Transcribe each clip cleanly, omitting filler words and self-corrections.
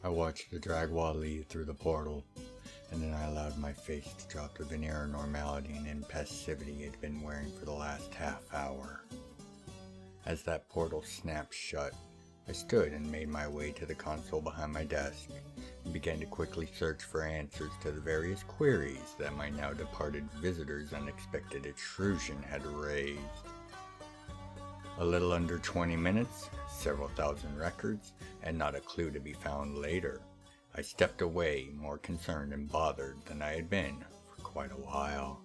watched the Dragwa lead through the portal, and then I allowed my face to drop the veneer of normality and impassivity it had been wearing for the last half hour. As that portal snapped shut, I stood and made my way to the console behind my desk, and began to quickly search for answers to the various queries that my now departed visitor's unexpected intrusion had raised. A little under 20 minutes, several thousand records, and not a clue to be found later, I stepped away more concerned and bothered than I had been for quite a while.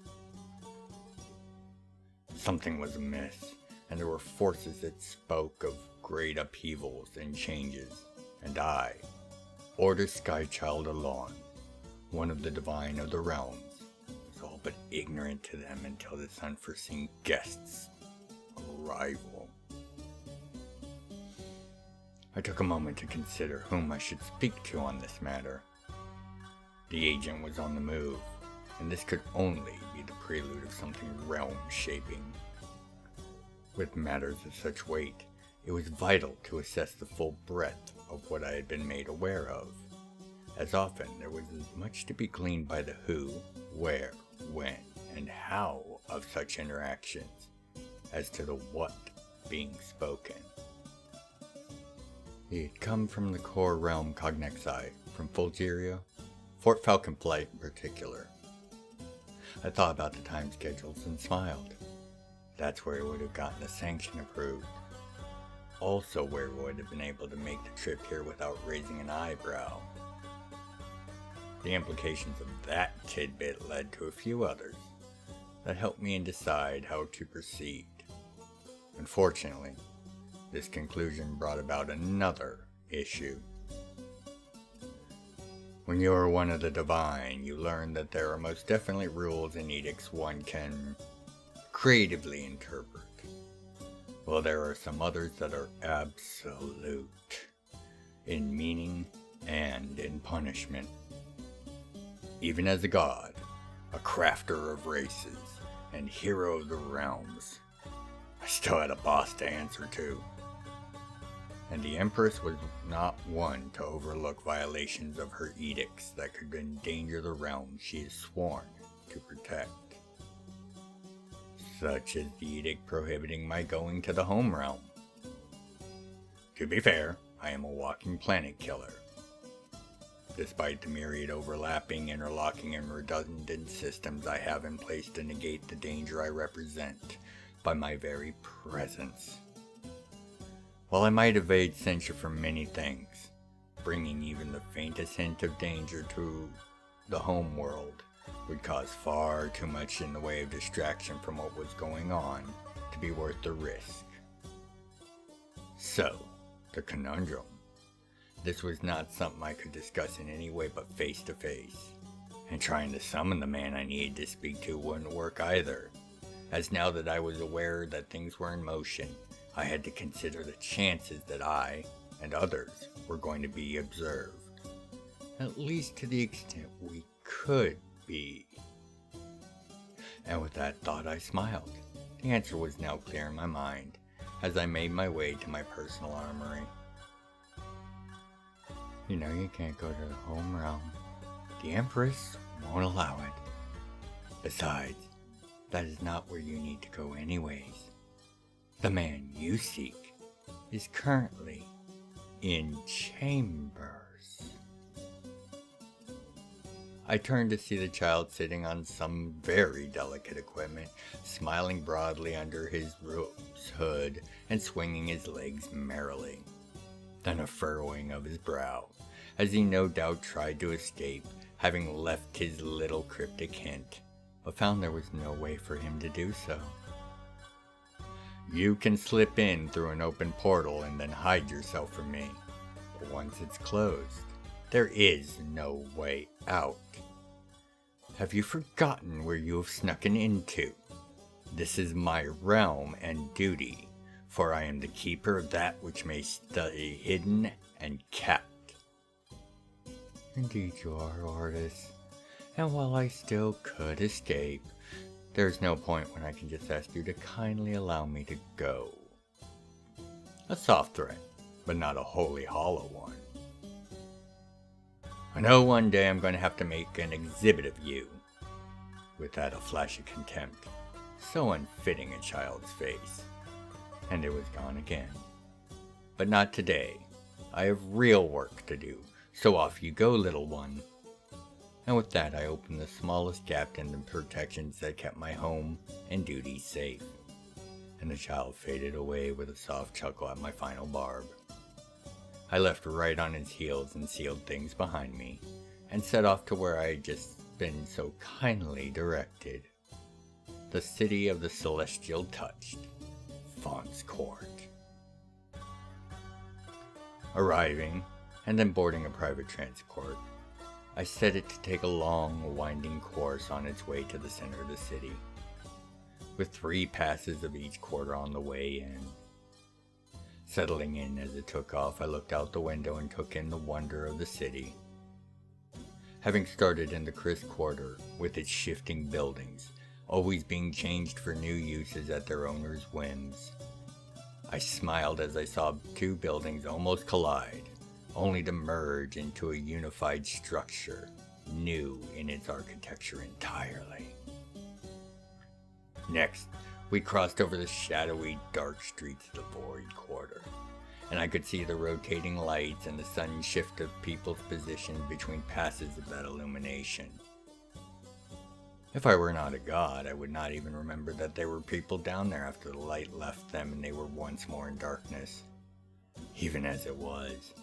Something was amiss, and there were forces that spoke of great upheavals and changes, and I, Order Skychild Alon, one of the divine of the realms, was all but ignorant to them until this unforeseen guest's arrival. I took a moment to consider whom I should speak to on this matter. The agent was on the move, and this could only be the prelude of something realm-shaping. With matters of such weight, it was vital to assess the full breadth of what I had been made aware of. As often, there was as much to be gleaned by the who, where, when, and how of such interactions, as to the what being spoken. He had come from the core realm Cognexi, from Fulgeria, Fort Falcon Flight in particular. I thought about the time schedules and smiled. That's where he would have gotten the sanction approved. Also where he would have been able to make the trip here without raising an eyebrow. The implications of that tidbit led to a few others that helped me decide how to proceed. Unfortunately, this conclusion brought about another issue. When you are one of the divine, you learn that there are most definitely rules and edicts one can creatively interpret. Well, there are some others that are absolute, in meaning and in punishment. Even as a god, a crafter of races, and hero of the realms, I still had a boss to answer to. And the Empress was not one to overlook violations of her edicts that could endanger the realm she is sworn to protect. Such as the edict prohibiting my going to the home realm. To be fair, I am a walking planet killer. Despite the myriad overlapping, interlocking, and redundant systems I have in place to negate the danger I represent by my very presence. While I might evade censure for many things, bringing even the faintest hint of danger to the home world would cause far too much in the way of distraction from what was going on to be worth the risk. So, the conundrum. This was not something I could discuss in any way but face to face, and trying to summon the man I needed to speak to wouldn't work either, as now that I was aware that things were in motion, I had to consider the chances that I and others were going to be observed, at least to the extent we could be. And with that thought I smiled. The answer was now clear in my mind, as I made my way to my personal armory. You know you can't go to the home realm. The Empress won't allow it. Besides, that is not where you need to go anyways. The man you seek is currently in chambers. I turned to see the child sitting on some very delicate equipment, smiling broadly under his robe's hood and swinging his legs merrily. Then a furrowing of his brow, as he no doubt tried to escape, having left his little cryptic hint, but found there was no way for him to do so. You can slip in through an open portal and then hide yourself from me, but once it's closed, there is no way out. Have you forgotten where you have snuck into? This is my realm and duty, for I am the keeper of that which may stay hidden and kept. Indeed you are, Ordis, and while I still could escape, there's no point when I can just ask you to kindly allow me to go. A soft threat, but not a wholly hollow one. I know one day I'm going to have to make an exhibit of you. With that, a flash of contempt, so unfitting a child's face. And it was gone again. But not today. I have real work to do, so off you go, little one. And with that, I opened the smallest gap in the protections that kept my home and duties safe. And the child faded away with a soft chuckle at my final barb. I left right on his heels and sealed things behind me, and set off to where I had just been so kindly directed. The city of the celestial touched, Fawn's Court. Arriving, and then boarding a private transport, I set it to take a long, winding course on its way to the center of the city, with 3 passes of each quarter on the way in. Settling in as it took off, I looked out the window and took in the wonder of the city. Having started in the Crisp Quarter, with its shifting buildings, always being changed for new uses at their owners' whims, I smiled as I saw 2 buildings almost collide, only to merge into a unified structure, new in its architecture entirely. Next, we crossed over the shadowy, dark streets of the Void Quarter, and I could see the rotating lights and the sudden shift of people's positions between passes of that illumination. If I were not a god, I would not even remember that there were people down there after the light left them and they were once more in darkness. Even as it was,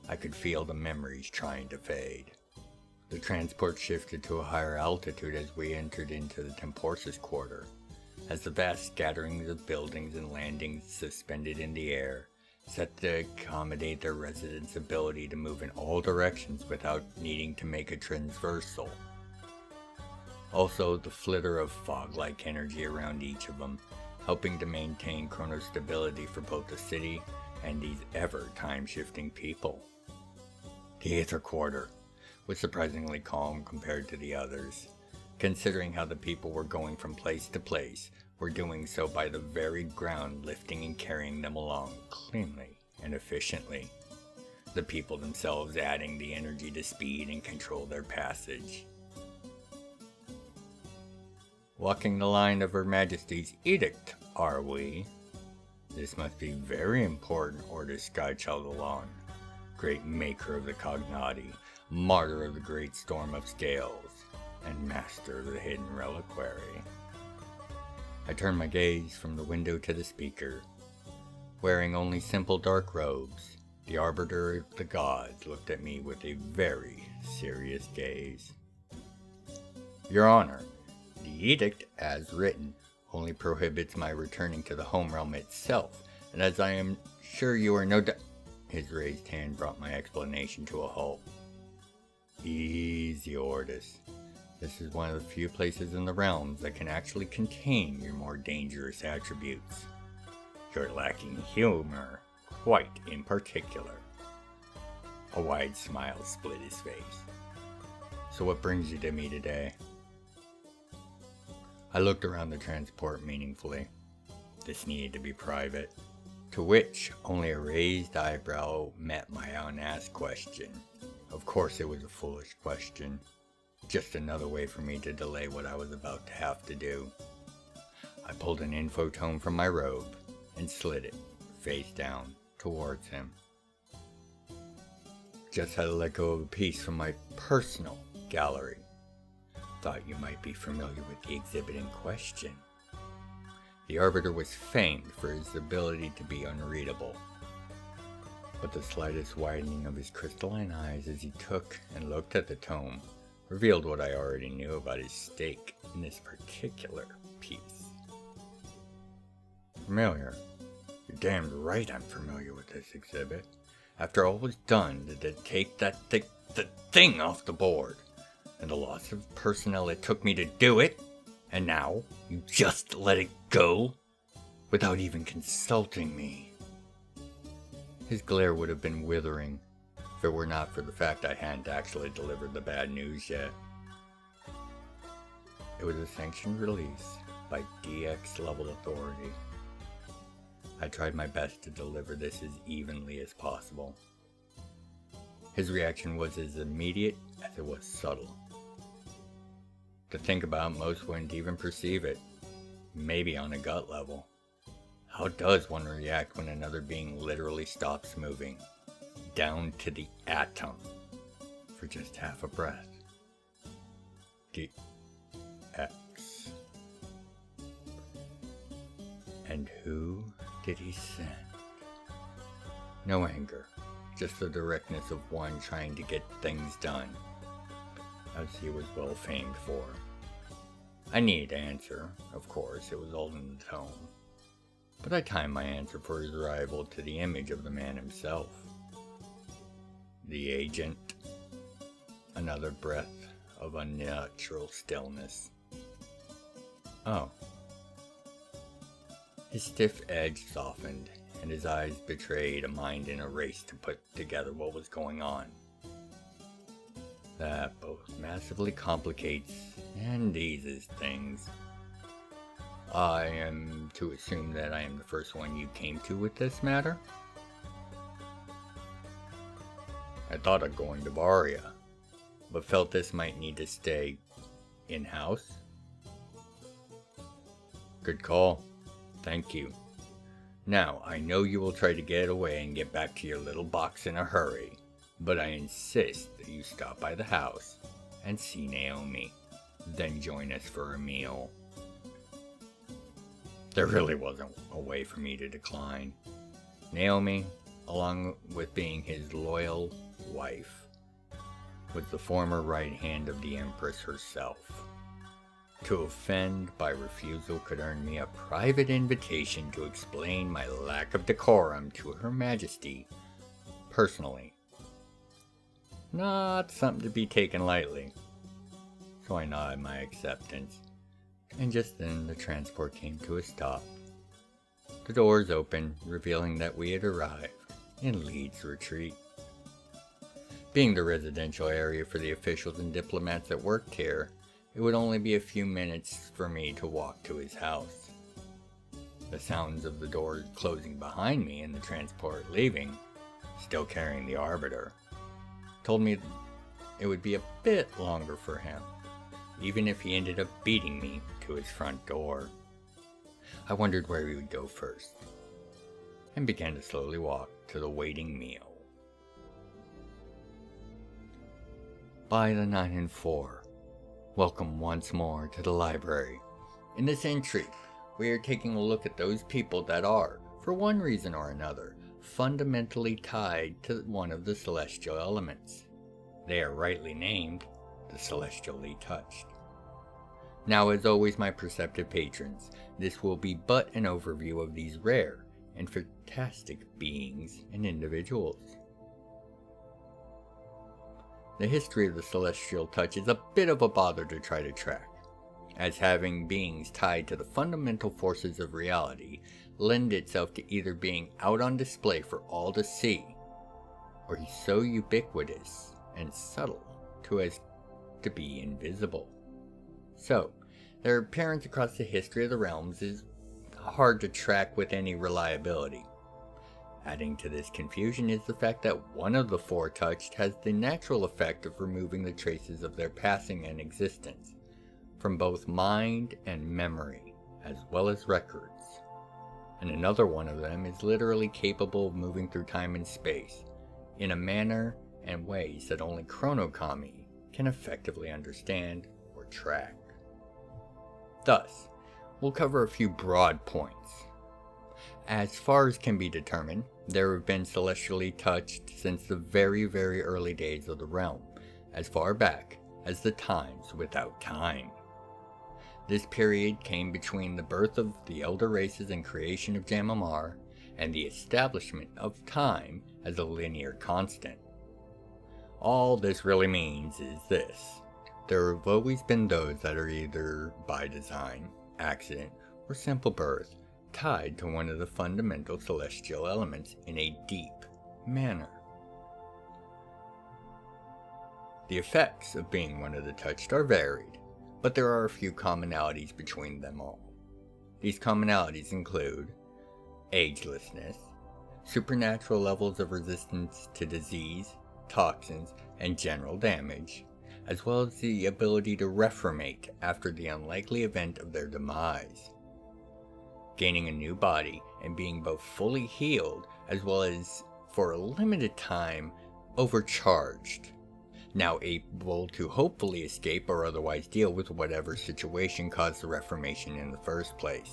I could feel the memories trying to fade. The transport shifted to a higher altitude as we entered into the Temporsis Quarter, as the vast scatterings of buildings and landings suspended in the air, set to accommodate their residents' ability to move in all directions without needing to make a transversal. Also, the flitter of fog-like energy around each of them, helping to maintain chronostability for both the city and these ever time-shifting people. The Aether Quarter was surprisingly calm compared to the others, considering how the people were going from place to place, were doing so by the very ground lifting and carrying them along cleanly and efficiently, the people themselves adding the energy to speed and control their passage. Walking the line of Her Majesty's edict, are we? This must be very important, orders Skychild Alon, great maker of the Cognati, martyr of the great storm of scales, and master of the hidden reliquary. I turned my gaze from the window to the speaker. Wearing only simple dark robes, the arbiter of the gods looked at me with a very serious gaze. Your Honor, the edict, as written, only prohibits my returning to the home realm itself, and as I am sure you are no doubt... His raised hand brought my explanation to a halt. Easy, Ordis. This is one of the few places in the realms that can actually contain your more dangerous attributes. You're lacking humor, quite in particular. A wide smile split his face. So what brings you to me today? I looked around the transport meaningfully. This needed to be private. To which only a raised eyebrow met my unasked question. Of course it was a foolish question. Just another way for me to delay what I was about to have to do. I pulled an infotome from my robe and slid it, face down, towards him. Just had to let go of a piece from my personal gallery. Thought you might be familiar with the exhibit in question. The Arbiter was famed for his ability to be unreadable, but the slightest widening of his crystalline eyes as he took and looked at the tome revealed what I already knew about his stake in this particular piece. Familiar? You're damned right I'm familiar with this exhibit. After all was done to take that thing off the board, and the loss of personnel it took me to do it, and now you just let it go without even consulting me. His glare would have been withering if it were not for the fact I hadn't actually delivered the bad news yet. It was a sanctioned release by DX level authority. I tried my best to deliver this as evenly as possible. His reaction was as immediate as it was subtle. To think about, most wouldn't even perceive it, maybe on a gut level. How does one react when another being literally stops moving, down to the atom, for just half a breath? X. And who did he send? No anger, just the directness of one trying to get things done, as he was well famed for. I needed to answer, of course, it was all in the tone, but I timed my answer for his arrival to the image of the man himself. The agent. Another breath of unnatural stillness. Oh. His stiff edge softened, and his eyes betrayed a mind in a race to put together what was going on. That both massively complicates and eases things. I am to assume that I am the first one you came to with this matter? I thought of going to Varia, but felt this might need to stay in-house. Good call. Thank you. Now, I know you will try to get away and get back to your little box in a hurry, but I insist that you stop by the house and see Naomi, then join us for a meal. There really wasn't a way for me to decline. Naomi, along with being his loyal wife, was the former right hand of the Empress herself. To offend by refusal could earn me a private invitation to explain my lack of decorum to Her Majesty personally. Not something to be taken lightly. So I nodded my acceptance, and just then the transport came to a stop. The doors opened, revealing that we had arrived in Leeds Retreat. Being the residential area for the officials and diplomats that worked here, it would only be a few minutes for me to walk to his house. The sounds of the door closing behind me and the transport leaving, still carrying the Arbiter, told me it would be a bit longer for him, even if he ended up beating me to his front door. I wondered where he would go first, and began to slowly walk to the waiting meal. By the 9 and 4, welcome once more to the library. In this entry, we are taking a look at those people that are, for one reason or another, fundamentally tied to one of the celestial elements. They are rightly named the celestially touched. Now, as always, my perceptive patrons, this will be but an overview of these rare and fantastic beings and individuals. The history of the celestial touch is a bit of a bother to try to track, as having beings tied to the fundamental forces of reality lend itself to either being out on display for all to see, or he's so ubiquitous and subtle as to be invisible. So, their appearance across the history of the realms is hard to track with any reliability. Adding to this confusion is the fact that one of the four touched has the natural effect of removing the traces of their passing and existence from both mind and memory, as well as records. And another one of them is literally capable of moving through time and space in a manner and ways that only Chronokami can effectively understand or track. Thus, we'll cover a few broad points. As far as can be determined, there have been celestially touched since the very, very early days of the realm, as far back as the times without time. This period came between the birth of the elder races and creation of Jamamar, and the establishment of time as a linear constant. All this really means is this: there have always been those that are either by design, accident, or simple birth, tied to one of the fundamental celestial elements in a deep manner. The effects of being one of the touched are varied, but there are a few commonalities between them all. These commonalities include agelessness, supernatural levels of resistance to disease, toxins, and general damage, as well as the ability to reformate after the unlikely event of their demise, gaining a new body and being both fully healed as well as, for a limited time, overcharged, now able to hopefully escape or otherwise deal with whatever situation caused the reformation in the first place.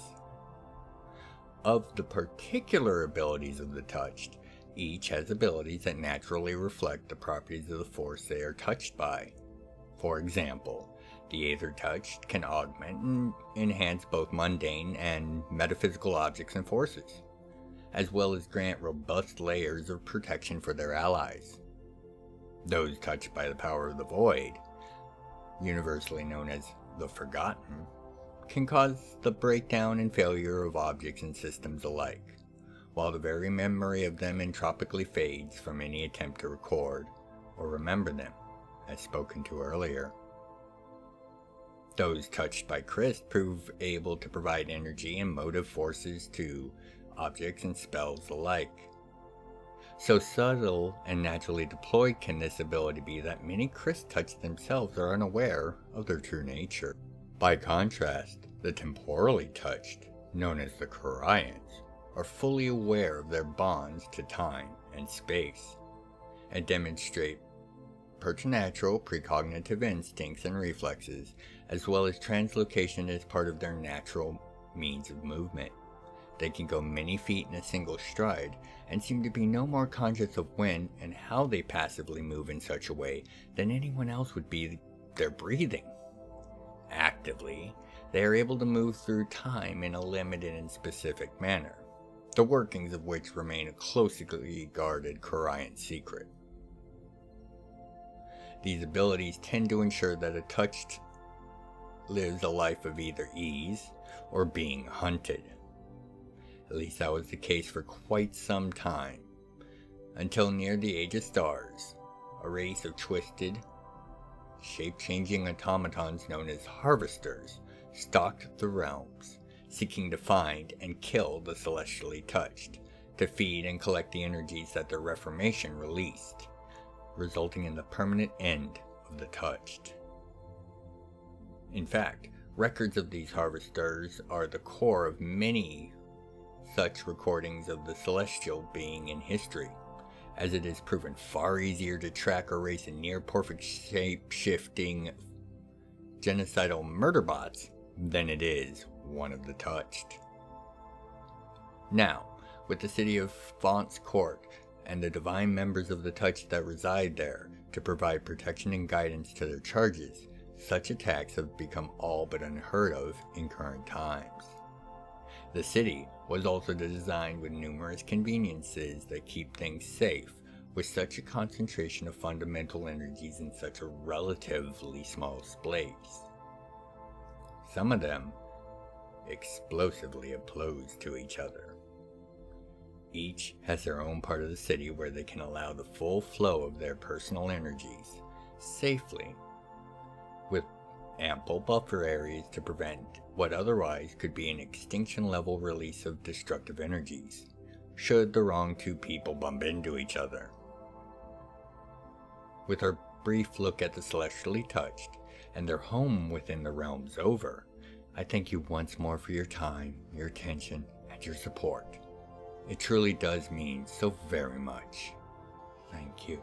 Of the particular abilities of the touched, each has abilities that naturally reflect the properties of the force they are touched by. For example, the Aether Touched can augment and enhance both mundane and metaphysical objects and forces, as well as grant robust layers of protection for their allies. Those touched by the power of the Void, universally known as the Forgotten, can cause the breakdown and failure of objects and systems alike, while the very memory of them entropically fades from any attempt to record or remember them, as spoken to earlier. Those touched by Christ prove able to provide energy and motive forces to objects and spells alike. So subtle and naturally deployed can this ability be that many Christ touched themselves are unaware of their true nature. By contrast, the temporally touched, known as the Kryans, are fully aware of their bonds to time and space, and demonstrate preternatural precognitive instincts and reflexes, as well as translocation as part of their natural means of movement. They can go many feet in a single stride, and seem to be no more conscious of when and how they passively move in such a way than anyone else would be their breathing. Actively, they are able to move through time in a limited and specific manner, the workings of which remain a closely guarded Kryan secret. These abilities tend to ensure that a touched lives a life of either ease or being hunted. At least that was the case for quite some time, until near the Age of Stars, a race of twisted, shape-changing automatons known as Harvesters stalked the realms, seeking to find and kill the celestially touched, to feed and collect the energies that their reformation released, resulting in the permanent end of the touched. In fact, records of these Harvesters are the core of many such recordings of the celestial being in history, as it is proven far easier to track or race a near-perfect shape-shifting genocidal murderbots than it is one of the touched. Now, with the city of Font's Court and the divine members of the touched that reside there to provide protection and guidance to their charges, such attacks have become all but unheard of in current times. The city was also designed with numerous conveniences that keep things safe, with such a concentration of fundamental energies in such a relatively small space. Some of them explosively opposed to each other. Each has their own part of the city where they can allow the full flow of their personal energies safely, with ample buffer areas to prevent what otherwise could be an extinction level release of destructive energies, should the wrong two people bump into each other. With our brief look at the celestially touched and their home within the realms over, I thank you once more for your time, your attention, and your support. It truly does mean so very much. Thank you.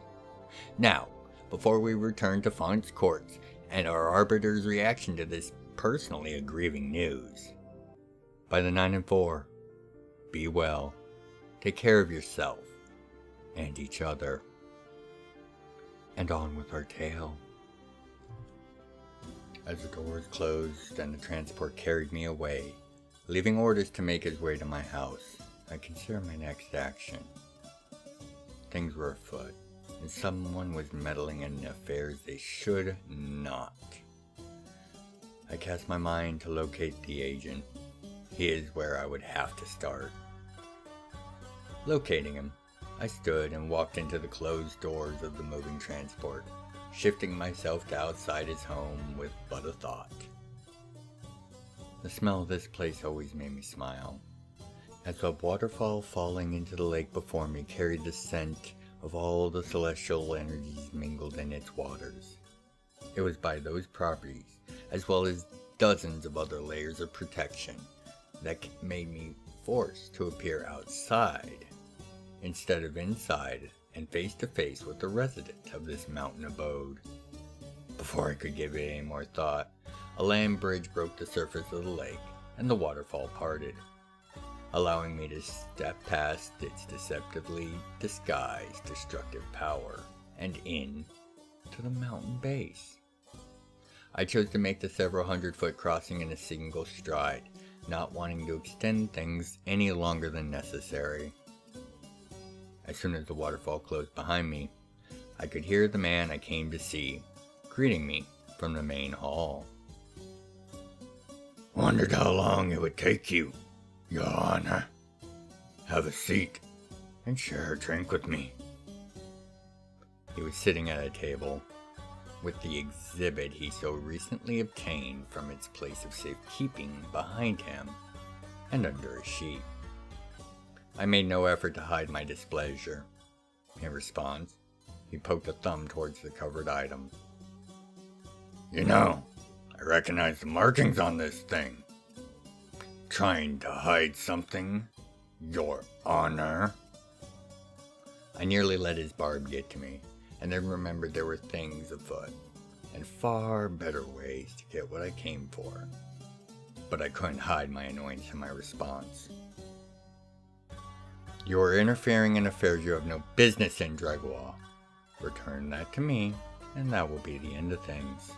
Now, before we return to Font's Courts and our Arbiter's reaction to this personally aggrieving news, by the 9 and 4, be well, take care of yourself and each other, and on with our tale. As the doors closed and the transport carried me away, leaving orders to make his way to my house, I considered my next action. Things were afoot, and someone was meddling in affairs they should not. I cast my mind to locate the agent. He is where I would have to start. Locating him, I stood and walked into the closed doors of the moving transport, shifting myself to outside his home with but a thought. The smell of this place always made me smile, as a waterfall falling into the lake before me carried the scent of all the celestial energies mingled in its waters. It was by those properties, as well as dozens of other layers of protection, that made me forced to appear outside, instead of inside and face to face with the resident of this mountain abode. Before I could give it any more thought, a land bridge broke the surface of the lake, and the waterfall parted, allowing me to step past its deceptively disguised destructive power and in to the mountain base. I chose to make the several hundred-foot crossing in a single stride, not wanting to extend things any longer than necessary. As soon as the waterfall closed behind me, I could hear the man I came to see greeting me from the main hall. Wondered how long it would take you, Your Honor. Have a seat and share a drink with me. He was sitting at a table with the exhibit he so recently obtained from its place of safekeeping behind him and under a sheet. I made no effort to hide my displeasure. In response, he poked a thumb towards the covered item. You know, I recognize the markings on this thing. Trying to hide something, Your Honor. I nearly let his barb get to me, and then remembered there were things afoot, and far better ways to get what I came for. But I couldn't hide my annoyance in my response. You are interfering in affairs you have no business in, Dregois. Return that to me, and that will be the end of things.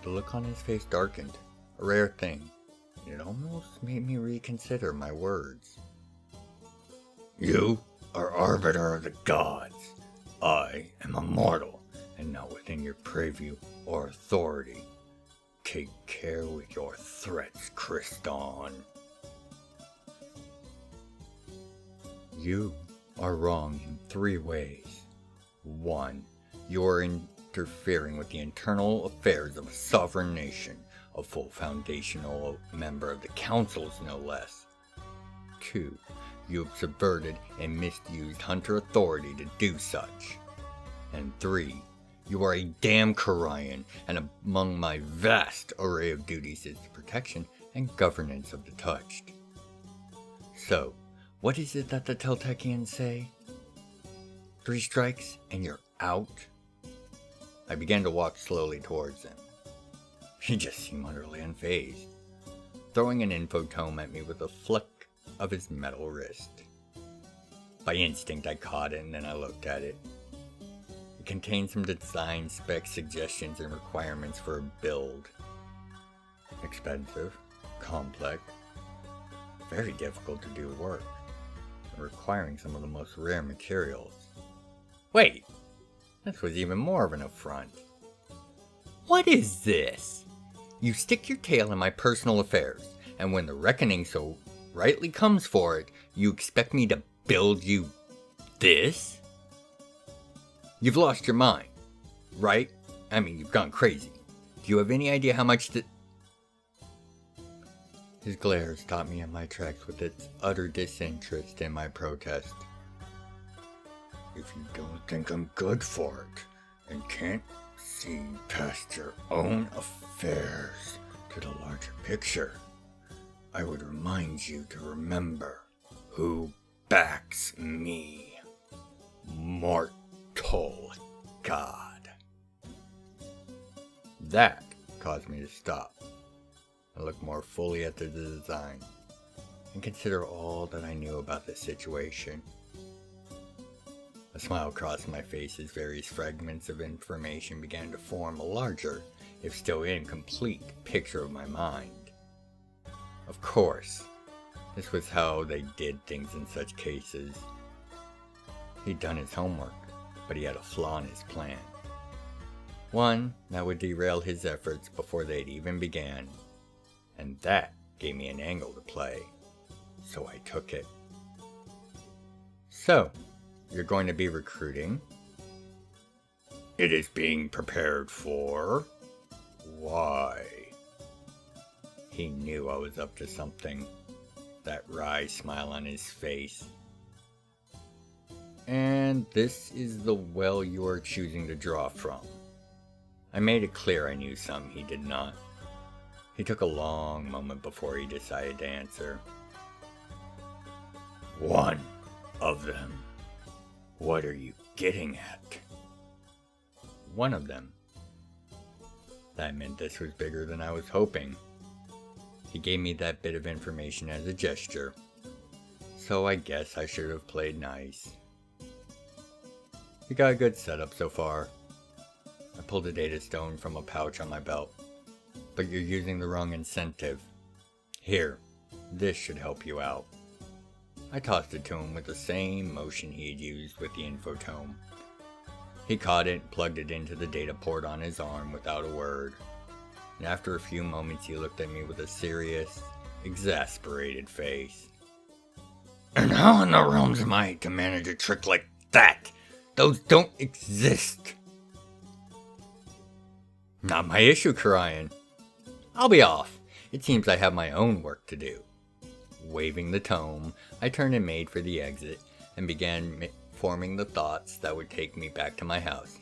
The look on his face darkened, a rare thing. It almost made me reconsider my words. You are arbiter of the gods. I am a mortal, and not within your purview or authority. Take care with your threats, Kriston. You are wrong in 3 ways. 1. You are interfering with the internal affairs of a sovereign nation, a full foundational member of the councils no less. 2. You have subverted and misused Hunter authority to do such. And 3. You are a damn Karian, and among my vast array of duties is the protection and governance of the touched. So, what is it that the Teltechians say? 3 strikes and you're out? I began to walk slowly towards him. He just seemed utterly unfazed, throwing an infotome at me with a flick of his metal wrist. By instinct I caught it and then I looked at it. It contained some design spec suggestions and requirements for a build. Expensive, complex, very difficult to do work, and requiring some of the most rare materials. Wait, this was even more of an affront. What is this? You stick your tail in my personal affairs, and when the reckoning so rightly comes for it, you expect me to build you this? You've lost your mind, right? I mean, you've gone crazy. Do you have any idea how much His glare stopped me in my tracks with its utter disinterest in my protest. If you don't think I'm good for it, and can't see past your own affairs to the larger picture, I would remind you to remember who backs me. Mortal God. That caused me to stop and look more fully at the design and consider all that I knew about the situation. A smile crossed my face as various fragments of information began to form a larger, if still incomplete, picture of my mind. Of course, this was how they did things in such cases. He'd done his homework, but he had a flaw in his plan. One that would derail his efforts before they'd even began. And that gave me an angle to play, so I took it. So, you're going to be recruiting? It is being prepared for. Why? He knew I was up to something, that wry smile on his face. And this is the well you are choosing to draw from. I made it clear I knew some he did not. He took a long moment before he decided to answer. One of them. What are you getting at? One of them. That meant this was bigger than I was hoping. He gave me that bit of information as a gesture, so I guess I should have played nice. We got a good setup so far. I pulled a data stone from a pouch on my belt, but you're using the wrong incentive. Here, this should help you out. I tossed it to him with the same motion he had used with the infotome. He caught it and plugged it into the data port on his arm without a word. And after a few moments he looked at me with a serious, exasperated face. And how in the realms am I to manage a trick like that? Those don't exist. Not my issue, Karayan. I'll be off. It seems I have my own work to do. Waving the tome, I turned and made for the exit and began forming the thoughts that would take me back to my house,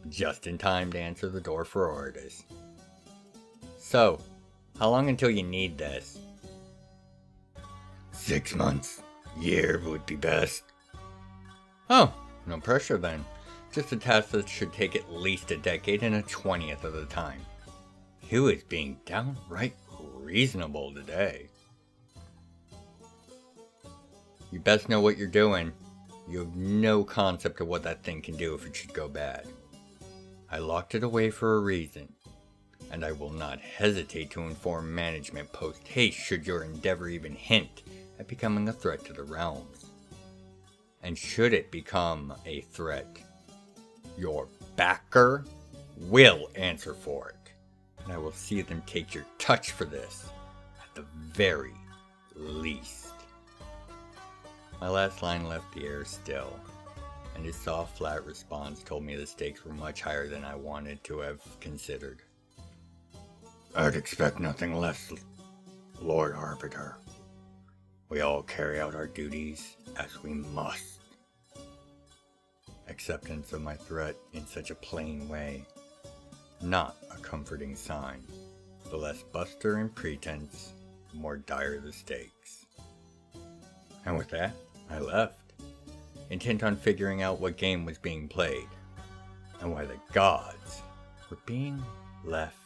just in time to answer the door for orders. So, how long until you need this? 6 months. Year would be best. Oh, no pressure then. Just a task that should take at least a decade and a 20th of the time. Hugh is being downright reasonable today. You best know what you're doing. You have no concept of what that thing can do if it should go bad. I locked it away for a reason, and I will not hesitate to inform management post-haste should your endeavor even hint at becoming a threat to the realms. And should it become a threat, your backer will answer for it, and I will see them take your touch for this, at the very least. My last line left the air still, and his soft, flat response told me the stakes were much higher than I wanted to have considered. I'd expect nothing less, Lord Arbiter. We all carry out our duties as we must. Acceptance of my threat in such a plain way. Not a comforting sign. The less bluster and pretense, the more dire the stakes. And with that, I left, intent on figuring out what game was being played, and why the gods were being left